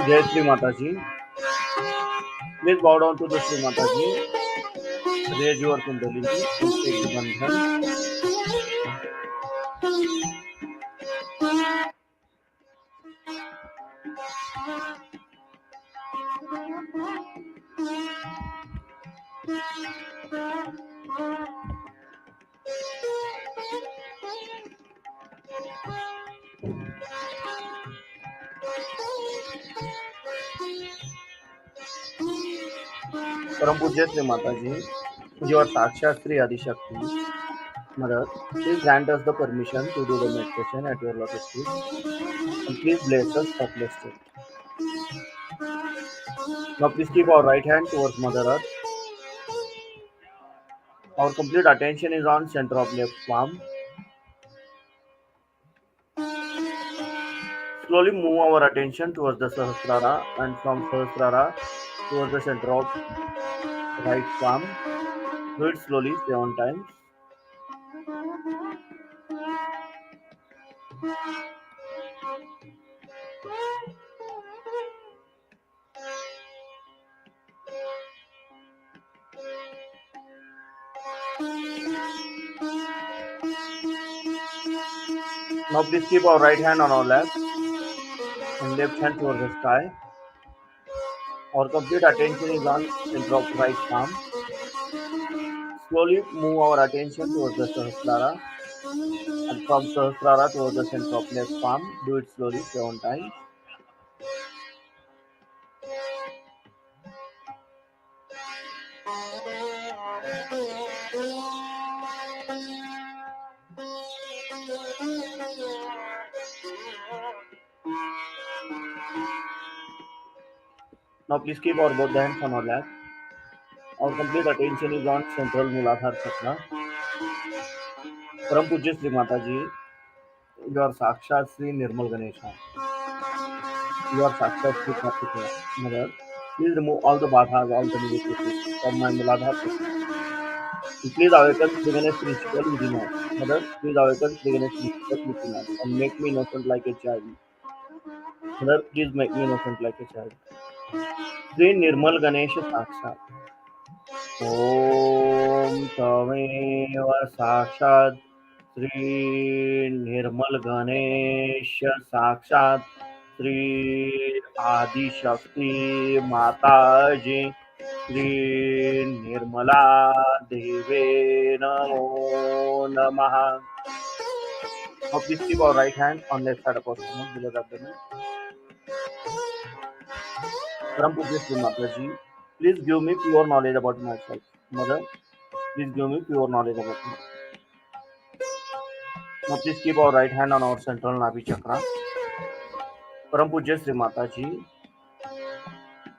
Jai Shri Mataji. Please bow down to the Shri Mataji. Raise your Kundalini and take the bandhan. Param Pujya Shri Mataji, you are Sakshat Shri Adi Shakti. Mother, please grant us the permission to do the meditation at your lotus feet and please bless us uplifted. Now please keep our right hand towards Mother Earth. Our complete attention is on center of left palm. Slowly move our attention towards the Sahasrara and from Sahasrara towards the center of right palm. Do it slowly 7 times. Now please keep our right hand on our lap and left hand towards the sky. Our complete attention is on center of right palm. Slowly move our attention towards the Sahasrara and from Sahasrara towards the center of left palm. Do it slowly 7 times. Now please keep our both hands on our lap. Our complete attention is on central Muladhara Chakra. Param Pujya Shri Mataji, you are Sakshat Shri Nirmal Ganesha. You are Sakshat Shri Kartikeya. Mother, please remove all the badhas, all the negativities from my Muladhara Chakra. And please awaken Shri Ganesh principle within us. Mother, please awaken Shri Ganesh principle within us and make me innocent like a child. Mother, please make me innocent like a child. Shri Nirmal Ganesha Sakshat. Om Tamaeva Sakshat Shri Nirmal Ganesha Sakshat Shri Adi Shakti Mataji Shri Nirmala Deve Namo Namaha. Now please keep our right hand on left side of our stomach below the abdomen. Param Pujya Shri Mataji, please give me pure knowledge about myself. Mother, please give me pure knowledge about me. Now please keep our right hand on our central Navi Chakra. Param Pujya Shri Mataji,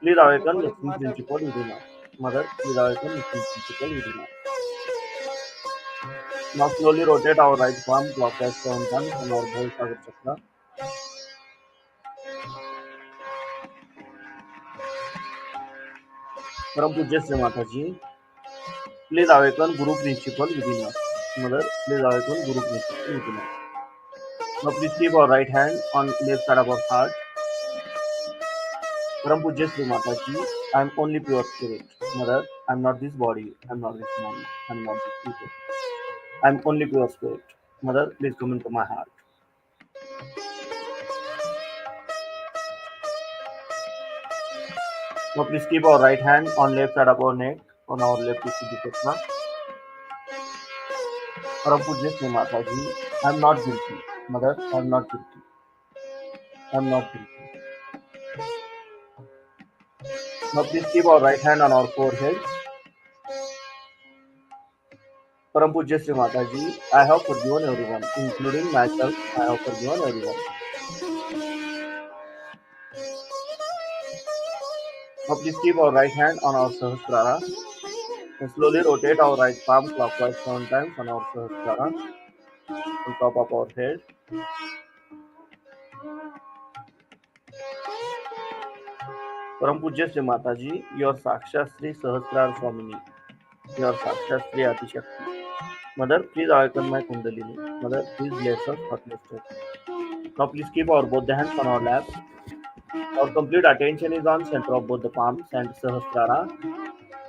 please awaken Lakshmi principle within us. Mother, please awaken Lakshmi principle within us. Now slowly rotate our right palm clockwise 7 times on our Bhavisagar Chakra. Param Pujya Shri Mataji, please awaken Guru principle within us. Mother, please awaken Guru principle within us. Now please keep our right hand on left side of our heart. Param Pujya Shri Mataji, I am only pure spirit. Mother, I am not this body, I am not this mind, I am not this people. I am only pure spirit. Mother, please come into my heart. Now please keep our right hand on left side of our neck, on our left Suddhi Chakra. Param Pujya Shri Mataji, I am not guilty. Mother, I am not guilty. I am not guilty. Now please keep our right hand on our forehead. Param Pujya Shri Mataji, I have forgiven everyone, including myself. I have forgiven everyone. Now please keep our right hand on our Sahasrara and slowly rotate our right palm clockwise 7 times on our Sahasrara on top of our head. Param Pujya Shri Mataji, your Sakshat Sri Sahasrar Swamini, your Sakshat Sri Adishakti. Mother, please awaken my Kundalini. Mother, please bless us uplifted. Now please keep our both the hands on our laps. Our complete attention is on center of both the palms and Sahasrara.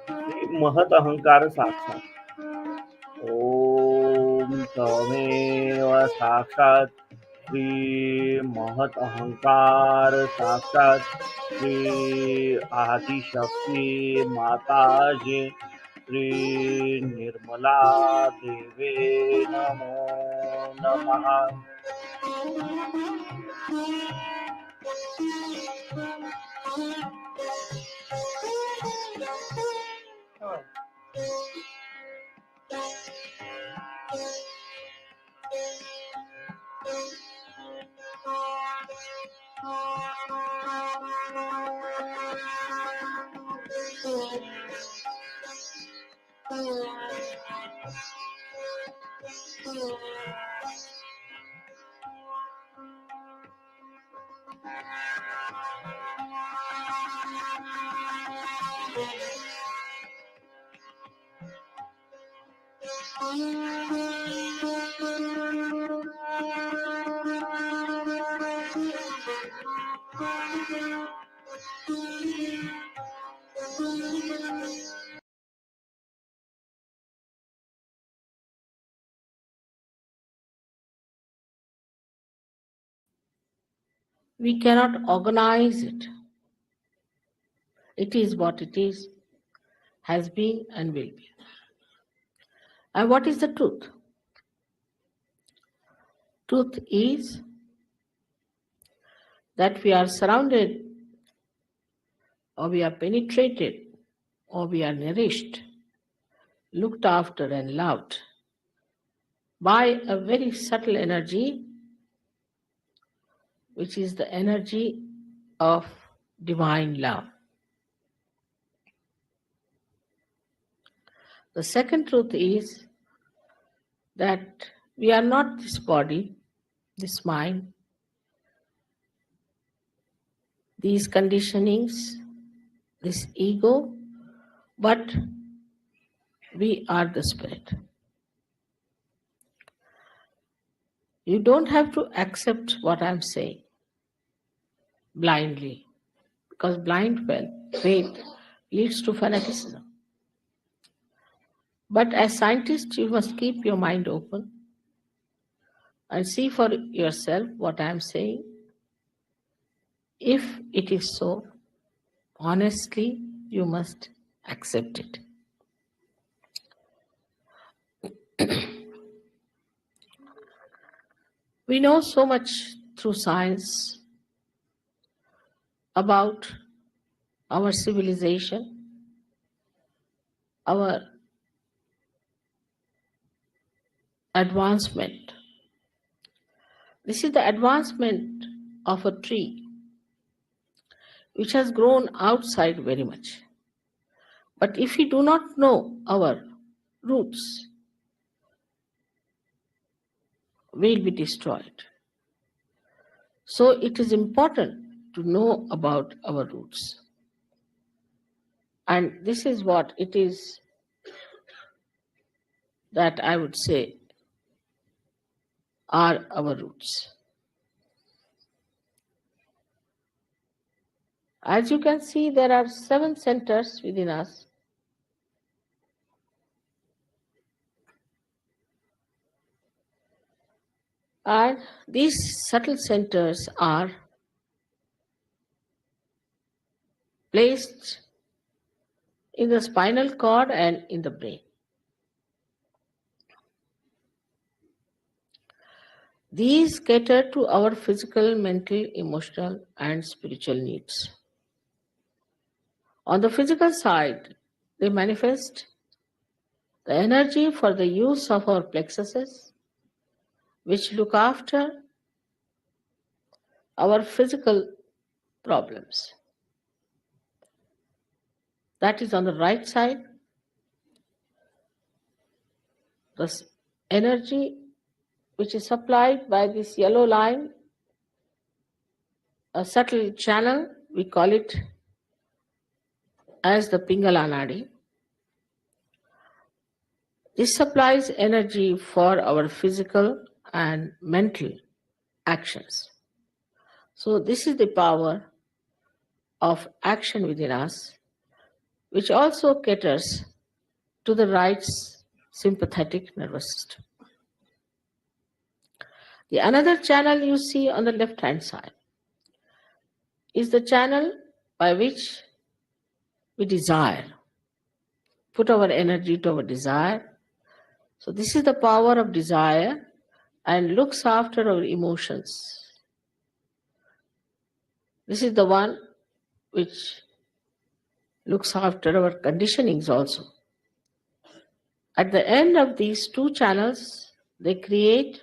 Sri Mahat Ahankara Sakshat. Om Tameva Sakshat Sri Mahat Ahankar Sakshat Sri Adi Shakti Mataji Sri Nirmala Deve Namo Namaha. We cannot organize it. It is what it is, has been, and will be. And what is the truth? Truth is that we are surrounded, or we are penetrated, or we are nourished, looked after, and loved by a very subtle energy, which is the energy of divine love. The second truth is that we are not this body, this mind, these conditionings, this ego, but we are the spirit. You don't have to accept what I'm saying blindly, because blind faith leads to fanaticism. But as scientists, you must keep your mind open and see for yourself what I'm saying. If it is so, honestly, you must accept it. We know so much through science about our civilization, our advancement. This is the advancement of a tree which has grown outside very much. But if we do not know our roots, we will be destroyed. So it is important to know about our roots. And this is what it is that I would say are our roots. As you can see, there are 7 centers within us. And these subtle centers are placed in the spinal cord and in the brain. These cater to our physical, mental, emotional, and spiritual needs. On the physical side, they manifest The energy for the use of our plexuses, which look after our physical problems. That is on the right side. The energy which is supplied by this yellow line, a subtle channel, we call it as the Pingala Nadi. This supplies energy for our physical and mental actions. So this is the power of action within us, which also caters to the right sympathetic nervous system. The another channel you see on the left hand side is the channel by which we desire, put our energy to our desire. So this is the power of desire and looks after our emotions. This is the one which looks after our conditionings also. At the end of these two channels, they create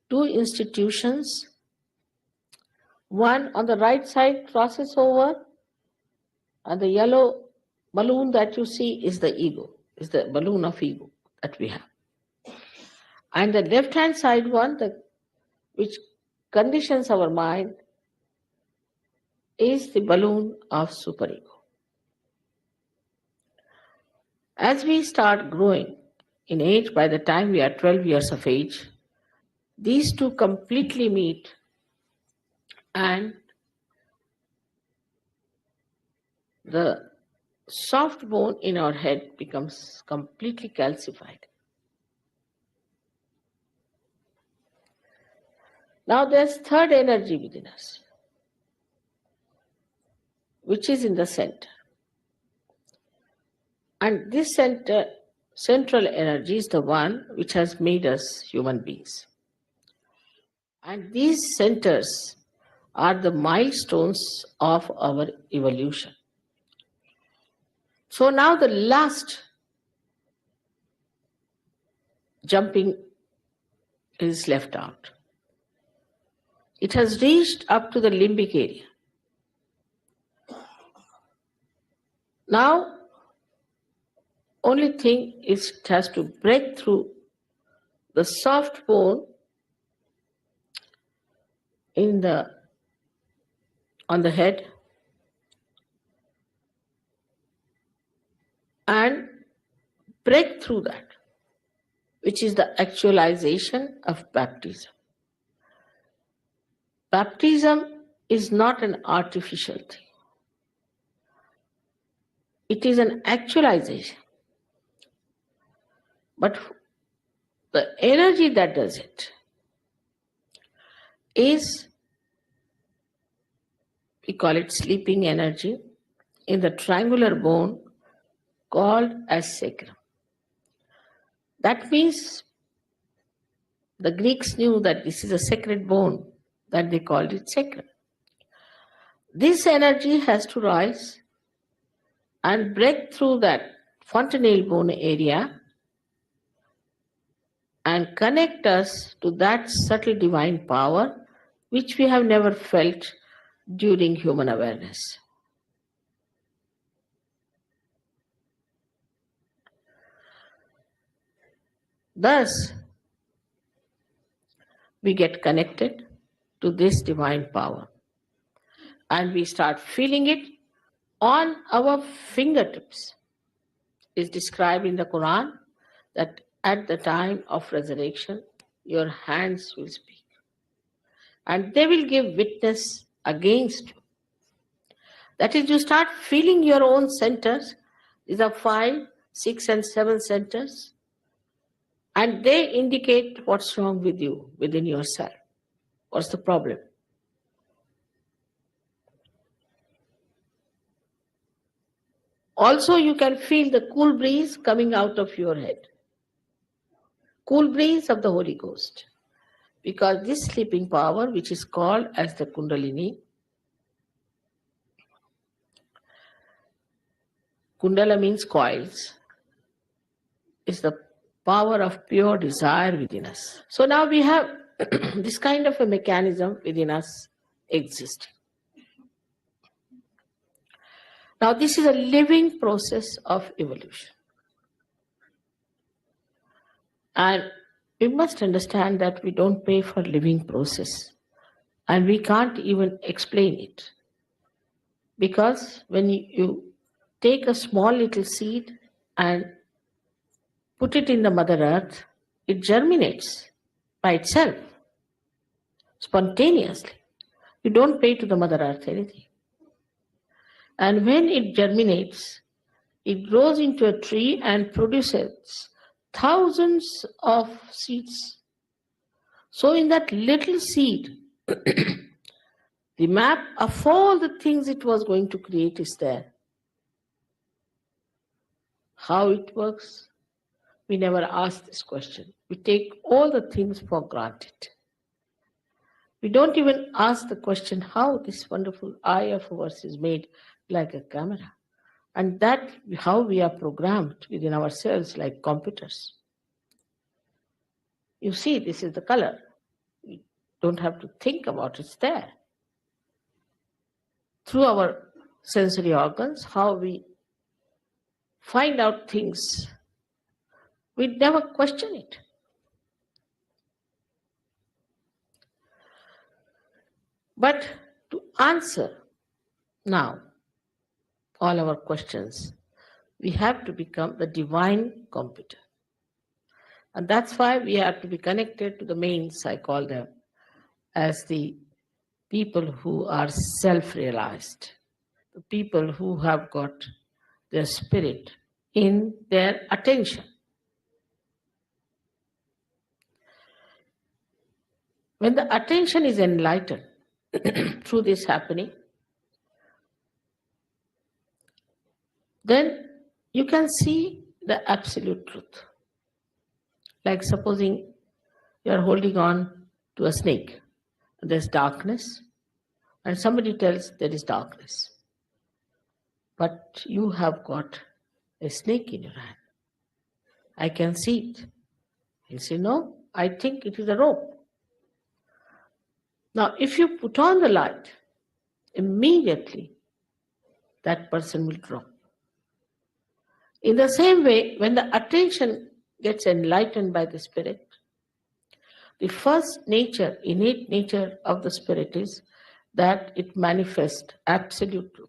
two institutions. One on the right side crosses over, and the yellow balloon that you see is the ego, is the balloon of ego that we have. And the left-hand side one, which conditions our mind, is the balloon of superego. As we start growing in age, by the time we are 12 years of age, these two completely meet and the soft bone in our head becomes completely calcified. Now there's third energy within us, which is in the center. And this central energy is the one which has made us human beings. And these centers are the milestones of our evolution. So now the last jumping is left out. It has reached up to the limbic area. Now, only thing is it has to break through the soft bone on the head and break through that, which is the actualization of baptism. Baptism is not an artificial thing. It is an actualization. But the energy that does it is, we call it sleeping energy, in the triangular bone called as sacrum. That means the Greeks knew that this is a sacred bone, that they called it sacrum. This energy has to rise and break through that fontanelle bone area and connect us to that subtle divine power which we have never felt during human awareness. Thus, we get connected to this divine power and we start feeling it on our fingertips. It's described in the Quran that at the time of resurrection, your hands will speak and they will give witness against you. That is, you start feeling your own centers. These are 5, 6, and 7 centers. And they indicate what's wrong with you, within yourself. What's the problem? Also, you can feel the cool breeze coming out of your head. Cool breeze of the Holy Ghost. Because this sleeping power, which is called as the Kundalini, Kundala means coils, is the power of pure desire within us. So now we have this kind of a mechanism within us existing. Now this is a living process of evolution. And we must understand that we don't pay for living process. And we can't even explain it. Because when you take a small little seed and put it in the Mother Earth, it germinates by itself, spontaneously. You don't pay to the Mother Earth anything. And when it germinates, it grows into a tree and produces thousands of seeds. So in that little seed, the map of all the things it was going to create is there. How it works, we never ask this question. We take all the things for granted. We don't even ask the question how this wonderful eye of ours is made like a camera. And that how we are programmed within ourselves like computers. You see, this is the color. You don't have to think about it, it's there. Through our sensory organs, how we find out things, we never question it. But to answer now all our questions, we have to become the divine computer. And that's why we have to be connected to the mains, I call them, as the people who are self-realized, the people who have got their spirit in their attention. When the attention is enlightened through this happening, then you can see the absolute truth. Like supposing you are holding on to a snake, there's darkness, and somebody tells there is darkness. But you have got a snake in your hand. I can see it. You say, no, I think it is a rope. Now, if you put on the light, immediately that person will drop. In the same way, when the attention gets enlightened by the spirit, the first nature, innate nature of the spirit is that it manifests absolute truth.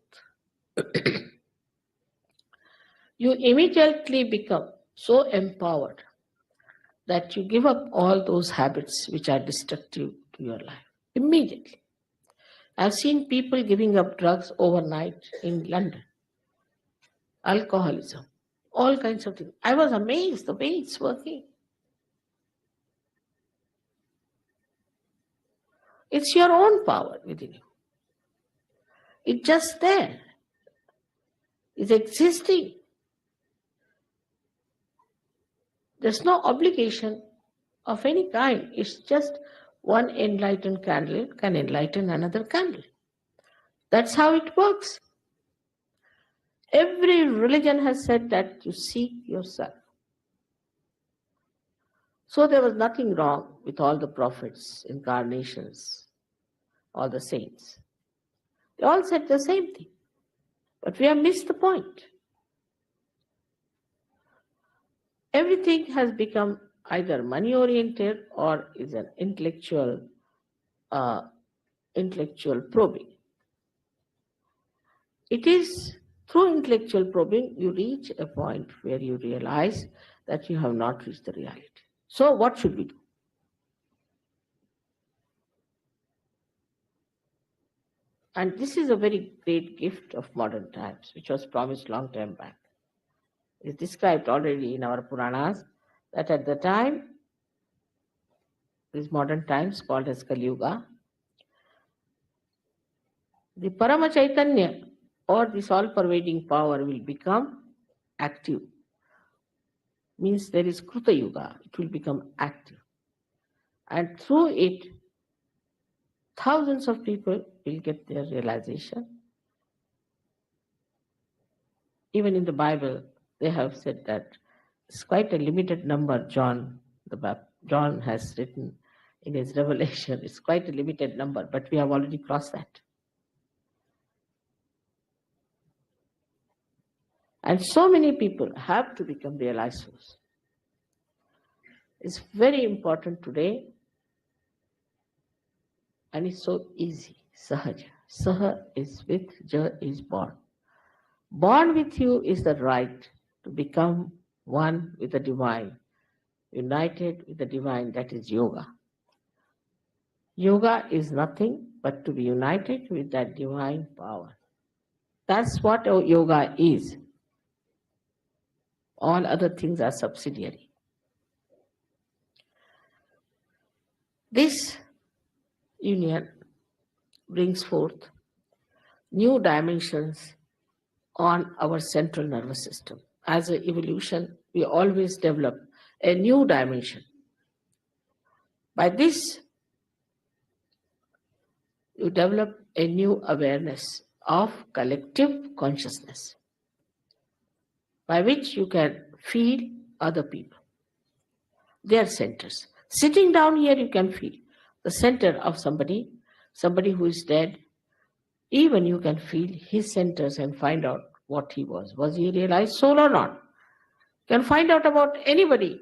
You immediately become so empowered that you give up all those habits which are destructive to your life. Immediately. I've seen people giving up drugs overnight in London. Alcoholism, all kinds of things. I was amazed the way it's working. It's your own power within you. It's just there. It's existing. There's no obligation of any kind. It's just one enlightened candle can enlighten another candle. That's how it works. Every religion has said that you seek yourself. So there was nothing wrong with all the prophets, incarnations, all the saints. They all said the same thing. But we have missed the point. Everything has become either money-oriented or is an intellectual probing. It is through intellectual probing you reach a point where you realize that you have not reached the reality. So what should we do? And this is a very great gift of modern times, which was promised long time back. It's described already in our Puranas that at the time, these modern times called as Kali Yuga, the Parama Chaitanya or this all-pervading power will become active. Means there is Kruta Yuga, it will become active. And through it, thousands of people will get their realization. Even in the Bible, they have said that It's quite a limited number, John has written in his revelation. It's quite a limited number, but we have already crossed that. And so many people have to become realized souls. It's very important today, and it's so easy. Sahaja. Saha is with, Ja is born. Born with you is the right to become one with the divine, united with the divine, that is yoga. Yoga is nothing but to be united with that divine power. That's what yoga is. All other things are subsidiary. This union brings forth new dimensions on our central nervous system. As an evolution, we always develop a new dimension. By this, you develop a new awareness of collective consciousness, by which you can feel other people, their centers. Sitting down here, you can feel the center of somebody who is dead. Even you can feel his centers and find out what he was. Was he a realized soul or not? You can find out about anybody,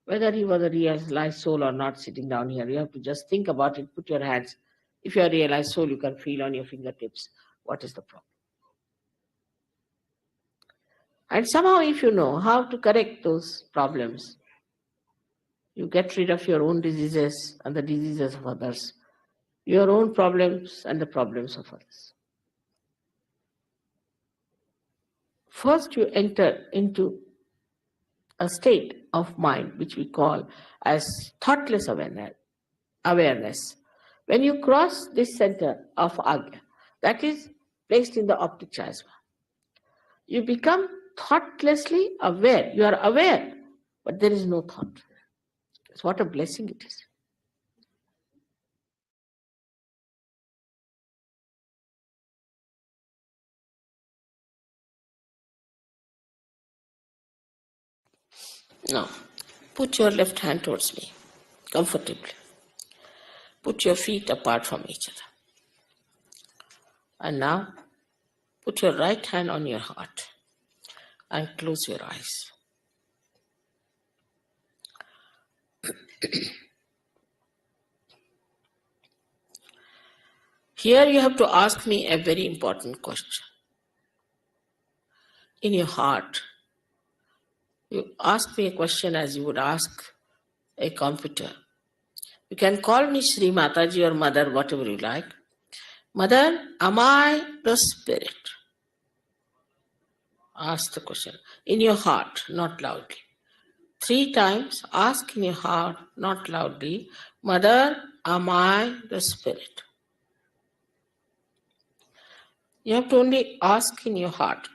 whether he was a realized soul or not, sitting down here. You have to just think about it, put your hands. If you are a realized soul, you can feel on your fingertips what is the problem. And somehow, if you know how to correct those problems, you get rid of your own diseases and the diseases of others, your own problems and the problems of others. First, you enter into a state of mind which we call as thoughtless awareness. When you cross this center of Agya, that is placed in the optic chiasma, you become thoughtlessly aware. You are aware, but there is no thought. It's what a blessing it is. Now, put your left hand towards me, comfortably. Put your feet apart from each other. And now, put your right hand on your heart and close your eyes. Here you have to ask me a very important question. In your heart, you ask me a question as you would ask a computer. You can call me Shri Mataji or Mother, whatever you like. Mother, am I the spirit? Ask the question. In your heart, not loudly. 3 times, ask in your heart, not loudly. Mother, am I the spirit? You have to only ask in your heart.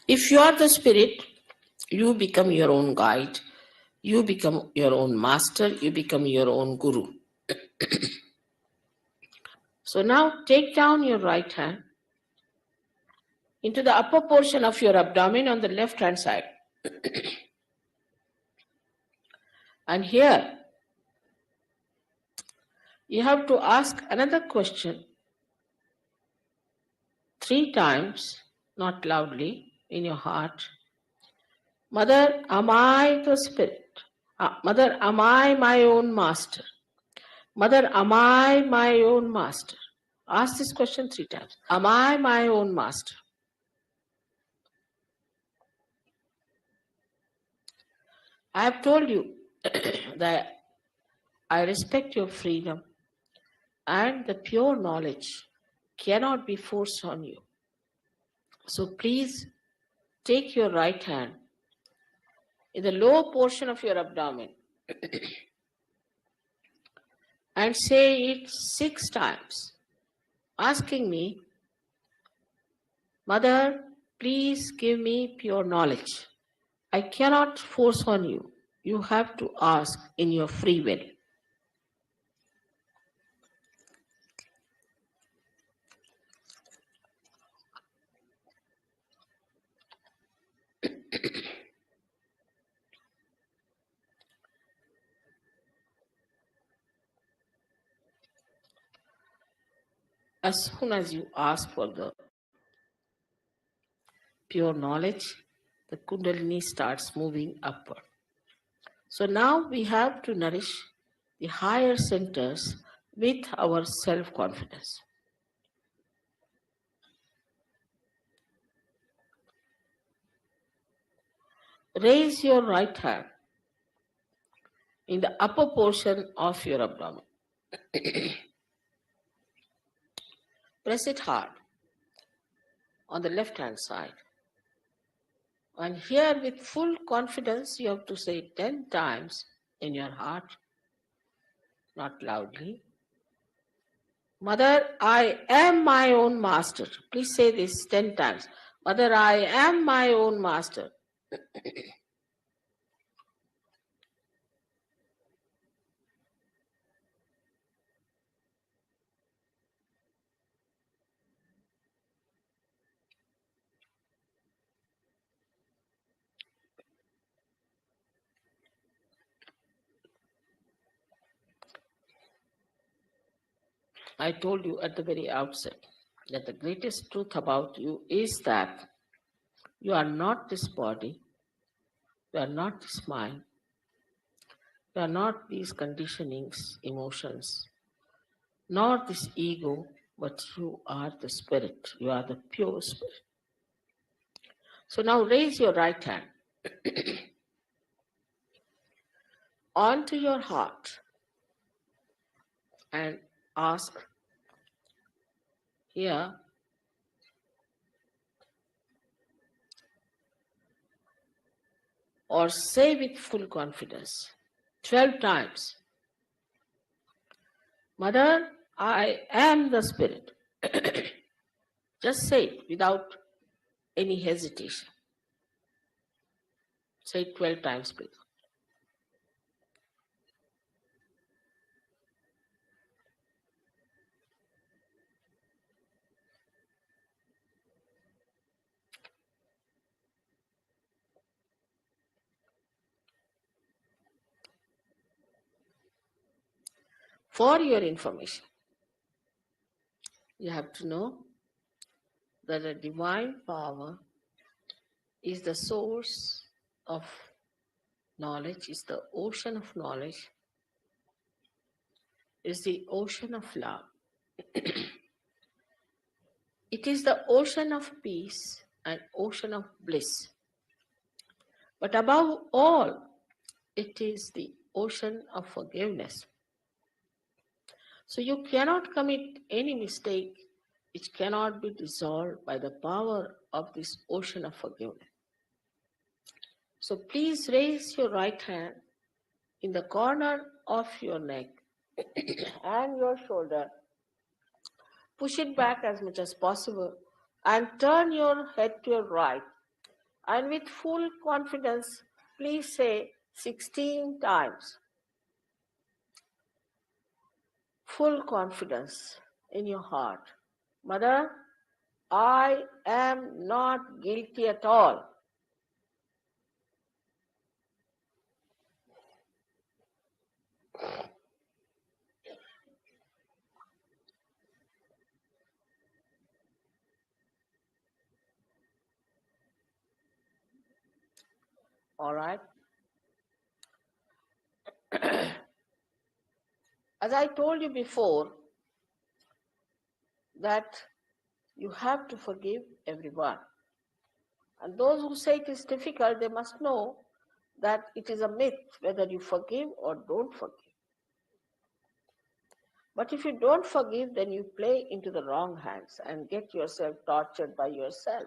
If you are the spirit, you become your own guide, you become your own master, you become your own guru. So now take down your right hand into the upper portion of your abdomen on the left hand side. And here you have to ask another question 3 times, not loudly, in your heart. Mother, am I the spirit? Mother, am I my own master? Mother, am I my own master? Ask this question 3 times. Am I my own master? I have told you that I respect your freedom and the pure knowledge cannot be forced on you. So please take your right hand in the lower portion of your abdomen and say it 6 times, asking me, Mother, please give me pure knowledge. I cannot force on you. You have to ask in your free will. As soon as you ask for the pure knowledge, the Kundalini starts moving upward. So now we have to nourish the higher centers with our self confidence. Raise your right hand in the upper portion of your abdomen. Press it hard on the left hand side. And here, with full confidence, you have to say it 10 times in your heart, not loudly. Mother, I am my own master. Please say this 10 times. Mother, I am my own master. I told you at the very outset that the greatest truth about you is that you are not this body, you are not this mind, you are not these conditionings, emotions, nor this ego, but you are the spirit. You are the pure spirit. So now raise your right hand onto your heart and ask here, or say with full confidence 12 times, Mother, I am the spirit. Just say it without any hesitation. Say it 12 times, please. For your information, you have to know that the divine power is the source of knowledge, is the ocean of knowledge, is the ocean of love. It is the ocean of peace and ocean of bliss. But above all, it is the ocean of forgiveness. So you cannot commit any mistake which cannot be dissolved by the power of this ocean of forgiveness. So please raise your right hand in the corner of your neck and your shoulder. Push it back as much as possible and turn your head to your right. And with full confidence, please say 16 times. Full confidence in your heart. Mother, I am not guilty at all. All right. As I told you before, that you have to forgive everyone. And those who say it is difficult, they must know that it is a myth whether you forgive or don't forgive. But if you don't forgive, then you play into the wrong hands and get yourself tortured by yourself.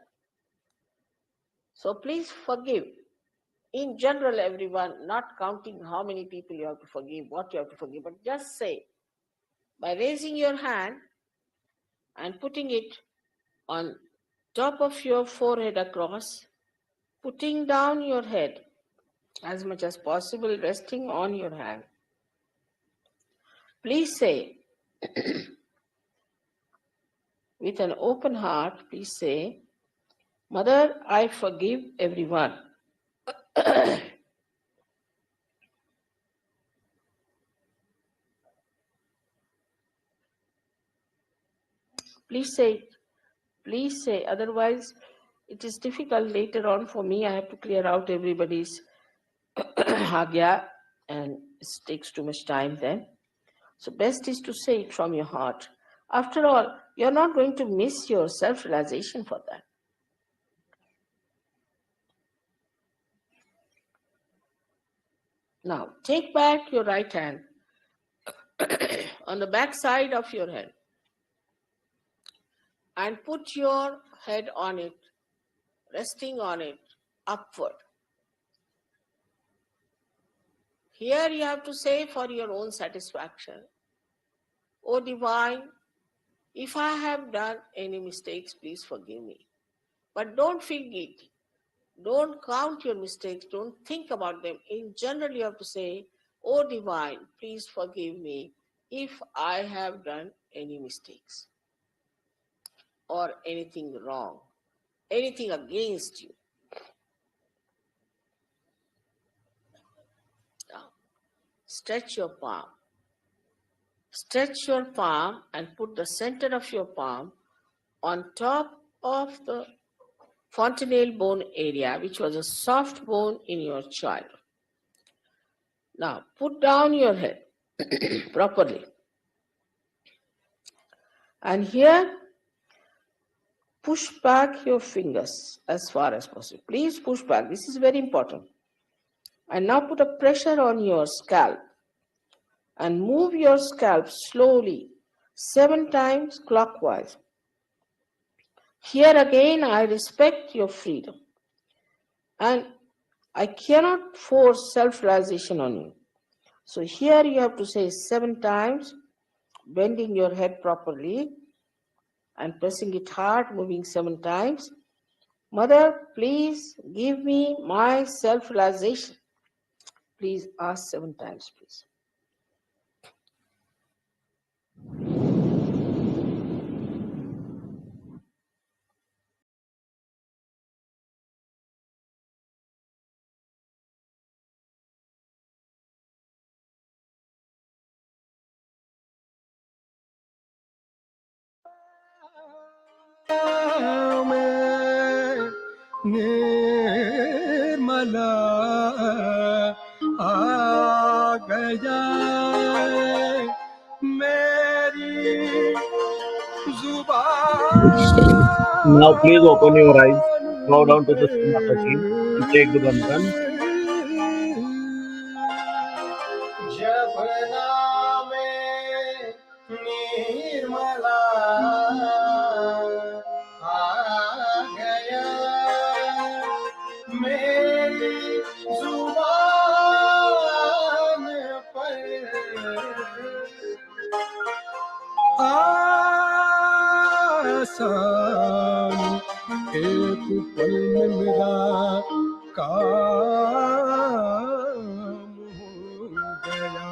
So please forgive. In general, everyone, not counting how many people you have to forgive, what you have to forgive, but just say, by raising your hand and putting it on top of your forehead across, putting down your head as much as possible, resting on your hand. Please say, with an open heart, please say, Mother, I forgive everyone. Please say it. Please say. Otherwise, it is difficult later on for me. I have to clear out everybody's agya, and it takes too much time then. So best is to say it from your heart. After all, you're not going to miss your self-realization for that. Now, take back your right hand on the back side of your head and put your head on it, resting on it, upward. Here you have to say for your own satisfaction, O Divine, if I have done any mistakes, please forgive me. But don't feel guilty. Don't count your mistakes. Don't think about them. In general, you have to say, O Divine, please forgive me if I have done any mistakes or anything wrong, anything against you. Now, stretch your palm. Stretch your palm and put the center of your palm on top of the fontanelle bone area, which was a soft bone in your child. Now, put down your head properly. And here, push back your fingers as far as possible. Please push back. This is very important. And now put a pressure on your scalp and move your scalp slowly 7 times clockwise. Here again, I respect your freedom. And I cannot force self-realization on you. So here you have to say 7 times, bending your head properly and pressing it hard, moving 7 times. Mother, please give me my self-realization. Please ask 7 times, please. Nirmala आ गया मेरी Now please open your eyes, bow जुबान down to the Shri Mataji and take the bandhan. जब नाम निर्मला आ गया मेरी जुबान पर आसान एक पल में मेरा काम हो गया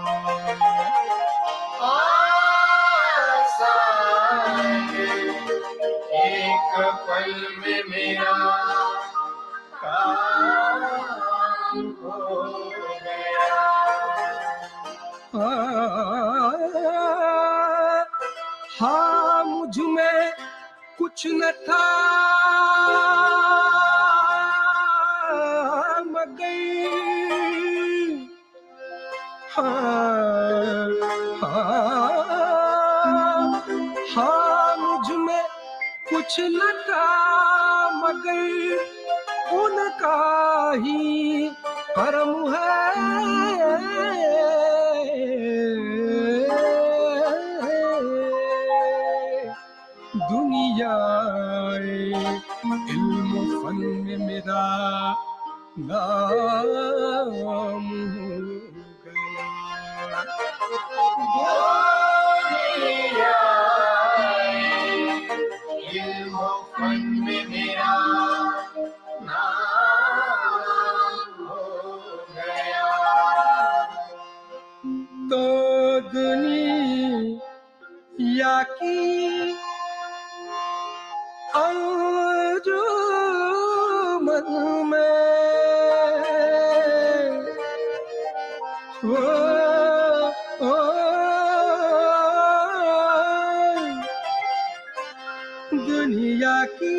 आसान एक पल में मेरा काम हो गया हाँ मुझ में कुछ न था मगर हाँ मुझ में कुछ न था मगर उनका ही करम है दुनिया इल्म फन में मेरा नाम हो गया दुनिया इल्म फन में मेरा नाम हो गया तो दुनिया की अंजुमन में दुनिया की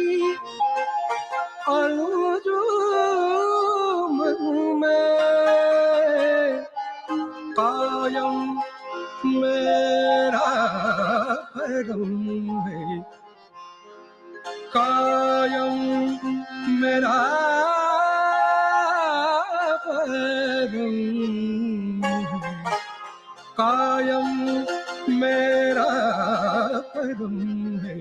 जो मन में कायम मेरा पैगम है, कायम मेरा पैगम है, कायम मेरा पैगम है।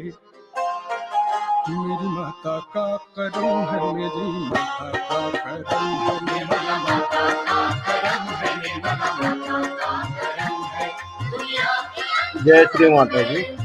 मेरी माता का करम है, मेरी माता का करम है, मेरी माता का करम है, मेरी माता का करम है। जय श्री माता जी।